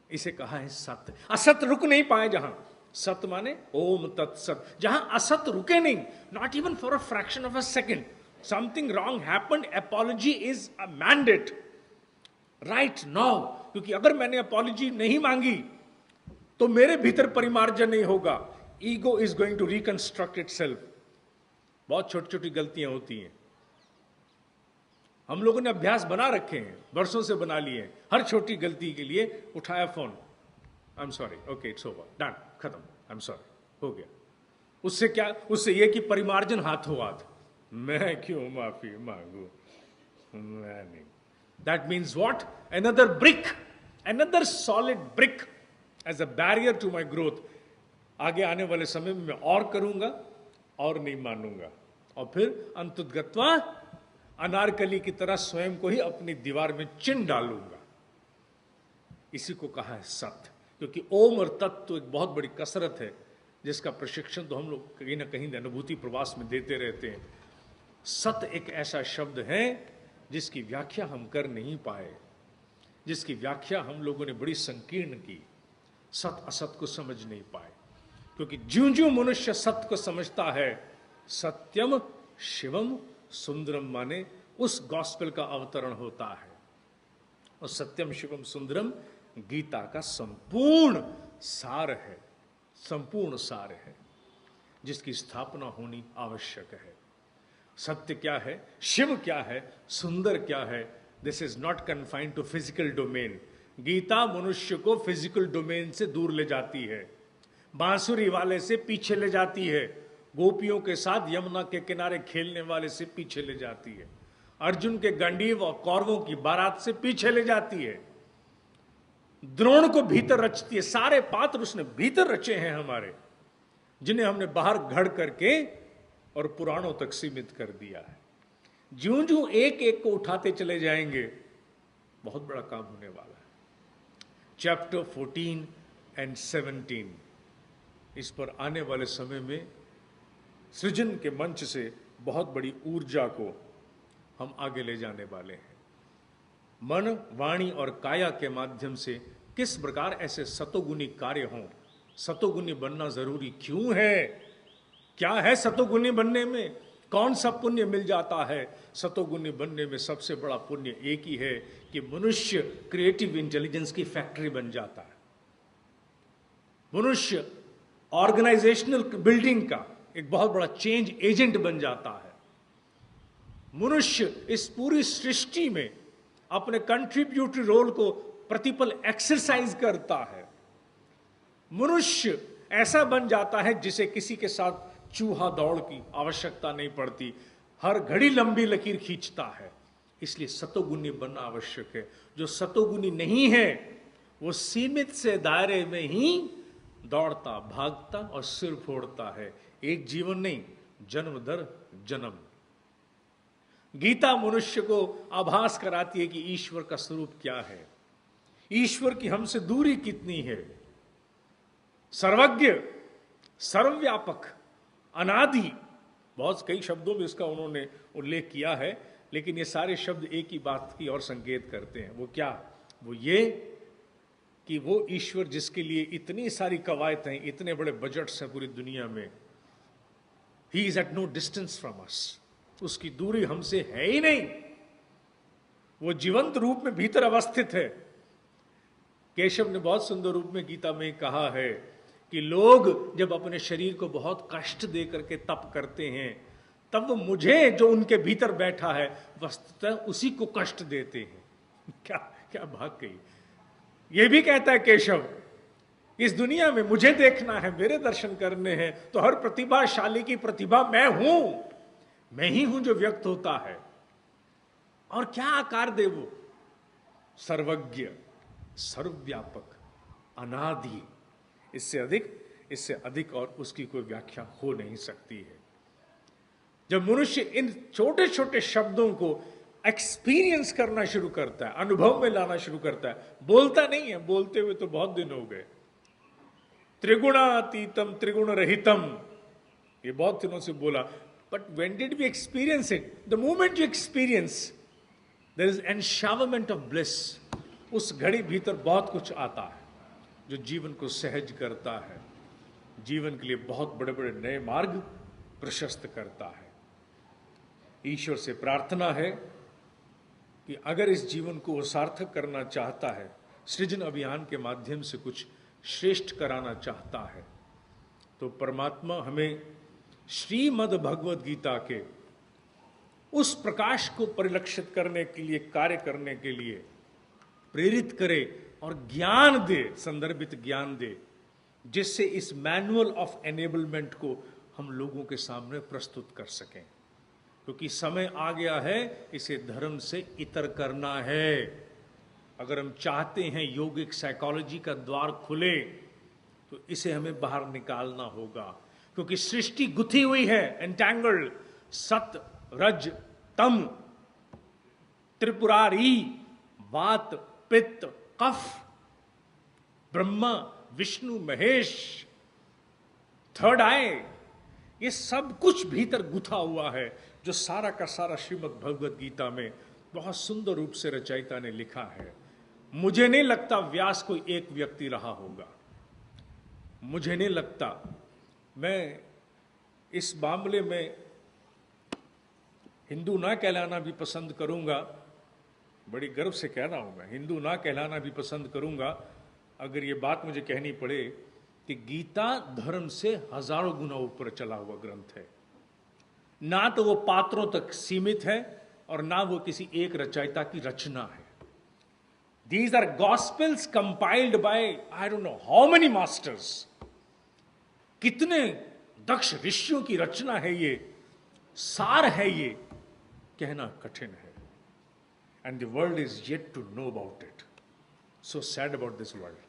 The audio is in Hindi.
इसे कहा है सत्य। असत रुक नहीं पाए जहां, सत्य माने ओम तत्सत, जहां असत रुके नहीं, not even for a fraction of a second, something wrong happened, apology is a mandate right now. क्योंकि अगर मैंने अपॉलॉजी नहीं मांगी तो मेरे भीतर परिमार्जन नहीं होगा, ego is going to reconstruct itself. बहुत छोटी छोटी गलतियां होती हैं, हम लोगों ने अभ्यास बना रखे हैं, वर्षों से बना लिए हैं, हर छोटी गलती के लिए उठाया phone, I am sorry, okay it's over, done, खत्म, आई एम सॉरी, हो गया। उससे क्या, उससे यह कि परिमार्जन हाथों हाथ, मैं क्यों माफी मांगू, मैं नहीं। That means what, another brick, another solid brick as a barrier to my growth. आगे आने वाले समय में मैं और करूंगा और नहीं मानूंगा, और फिर अंतुतगत्वा अनारकली की तरह स्वयं को ही अपनी दीवार में चिन्ह डालूंगा। इसी को कहा है सत्य। क्योंकि ओम और तत्व तो एक बहुत बड़ी कसरत है, जिसका प्रशिक्षण तो हम लोग कहीं ना कहीं अनुभूति प्रवास में देते रहते हैं। सत्य एक ऐसा शब्द है जिसकी व्याख्या हम कर नहीं पाए, जिसकी व्याख्या हम लोगों ने बड़ी संकीर्ण की, सत्य असत को समझ नहीं पाए। क्योंकि ज्यों ज्यों मनुष्य सत्य को समझता है, सत्यम शिवम सुंदरम माने उस गॉस्पेल का अवतरण होता है। और सत्यम शिवम सुंदरम गीता का संपूर्ण सार है, संपूर्ण सार है, जिसकी स्थापना होनी आवश्यक है। सत्य क्या है, शिव क्या है, सुंदर क्या है, this is not confined to physical domain. Gita मनुष्य को फिजिकल डोमेन से दूर ले जाती है, बांसुरी वाले से पीछे ले जाती है, गोपियों के साथ यमुना के किनारे खेलने वाले से पीछे ले जाती है, अर्जुन के गंडीव और कौरवों की बारात से पीछे ले जाती है, द्रोण को भीतर रचती है। सारे पात्र उसने भीतर रचे हैं हमारे, जिन्हें हमने बाहर घड़ करके और पुराणों तक सीमित कर दिया है। ज्यों ज्यों एक एक को उठाते चले जाएंगे, बहुत बड़ा काम होने वाला है। चैप्टर 14 एंड 17, इस पर आने वाले समय में सृजन के मंच से बहुत बड़ी ऊर्जा को हम आगे ले जाने वाले हैं। मन, वाणी और काया के माध्यम से किस प्रकार ऐसे सतोगुणी कार्य हों। सतोगुणी बनना जरूरी क्यों है, क्या है सतोगुणी बनने में, कौन सा पुण्य मिल जाता है। सतोगुणी बनने में सबसे बड़ा पुण्य एक ही है कि मनुष्य क्रिएटिव इंटेलिजेंस की फैक्ट्री बन जाता है, मनुष्य ऑर्गेनाइजेशनल बिल्डिंग का एक बहुत बड़ा चेंज एजेंट बन जाता है, मनुष्य इस पूरी सृष्टि में अपने कंट्रीब्यूटरी रोल को प्रतिपल एक्सरसाइज करता है, मनुष्य ऐसा बन जाता है जिसे किसी के साथ चूहा दौड़ की आवश्यकता नहीं पड़ती, हर घड़ी लंबी लकीर खींचता है। इसलिए सतोगुणी बनना आवश्यक है। जो सतोगुणी नहीं है वो सीमित से दायरे में ही दौड़ता भागता और सिर फोड़ता है, एक जीवन नहीं, जन्म दर जन्म। गीता मनुष्य को आभास कराती है कि ईश्वर का स्वरूप क्या है, ईश्वर की हमसे दूरी कितनी है। सर्वज्ञ, सर्वव्यापक, अनादि, बहुत कई शब्दों में इसका उन्होंने उल्लेख किया है, लेकिन ये सारे शब्द एक ही बात की और संकेत करते हैं। वो क्या, वो ये कि वो ईश्वर जिसके लिए इतनी सारी कवायतें, इतने बड़े बजट्स हैं पूरी दुनिया में, he is at no distance from us, उसकी दूरी हमसे है ही नहीं, वो जीवंत रूप में भीतर अवस्थित है। केशव ने बहुत सुंदर रूप में गीता में कहा है कि लोग जब अपने शरीर को बहुत कष्ट दे करके तप करते हैं, तब वो मुझे जो उनके भीतर बैठा है वस्तुतः उसी को कष्ट देते हैं। क्या क्या बात कही। ये भी कहता है केशव, इस दुनिया में मुझे देखना है, मेरे दर्शन करने हैं, तो हर प्रतिभाशाली की प्रतिभा मैं हूं, मैं ही हूं जो व्यक्त होता है। और क्या आकार दे वो, सर्वज्ञ, सर्वव्यापक, अनादि, इससे अधिक और उसकी कोई व्याख्या हो नहीं सकती है। जब मनुष्य इन छोटे छोटे शब्दों को एक्सपीरियंस करना शुरू करता है, अनुभव में लाना शुरू करता है, बोलता नहीं है, बोलते हुए तो बहुत दिन हो गए, त्रिगुणातीतम त्रिगुण रहितम, ये बहुत दिनों से बोला, but when did we experience it? The moment you experience, there is enshowerment of bliss. उस घड़ी भीतर बहुत कुछ आता है, जो जीवन को सहज करता है, जीवन के लिए बहुत बड़े बड़े नए मार्ग प्रशस्त करता है। ईश्वर से प्रार्थना है कि अगर इस जीवन को वो सार्थक करना चाहता है, सृजन अभियान के माध्यम से कुछ श्रेष्ठ कराना चाहता है, तो परमात्मा हमें श्रीमद् भगवद गीता के उस प्रकाश को परिलक्षित करने के लिए, कार्य करने के लिए प्रेरित करे और ज्ञान दे, संदर्भित ज्ञान दे, जिससे इस मैनुअल ऑफ एनेबलमेंट को हम लोगों के सामने प्रस्तुत कर सकें। क्योंकि समय आ गया है इसे धर्म से इतर करना है। अगर हम चाहते हैं योगिक साइकोलॉजी का द्वार खुले, तो इसे हमें बाहर निकालना होगा। क्योंकि सृष्टि गुथी हुई है, एंटैंगल्ड, सत रज तम, त्रिपुरारी, वात पित्त कफ, ब्रह्मा विष्णु महेश, थर्ड आई, ये सब कुछ भीतर गुथा हुआ है, जो सारा का सारा श्रीमद् भगवद गीता में बहुत सुंदर रूप से रचयिता ने लिखा है। मुझे नहीं लगता व्यास कोई एक व्यक्ति रहा होगा, मुझे नहीं लगता। मैं इस मामले में हिंदू ना कहलाना भी पसंद करूंगा, बड़ी गर्व से कह रहा हूं मैं, हिंदू ना कहलाना भी पसंद करूंगा अगर ये बात मुझे कहनी पड़े कि गीता धर्म से हजारों गुना ऊपर चला हुआ ग्रंथ है। ना तो वो पात्रों तक सीमित है और ना वो किसी एक रचयिता की रचना है। These are gospels compiled by I don't know how many masters. कितने दक्ष ऋषियों की रचना है ये, सार है ये, कहना कठिन है। And the world is yet to know about it. So sad about this world.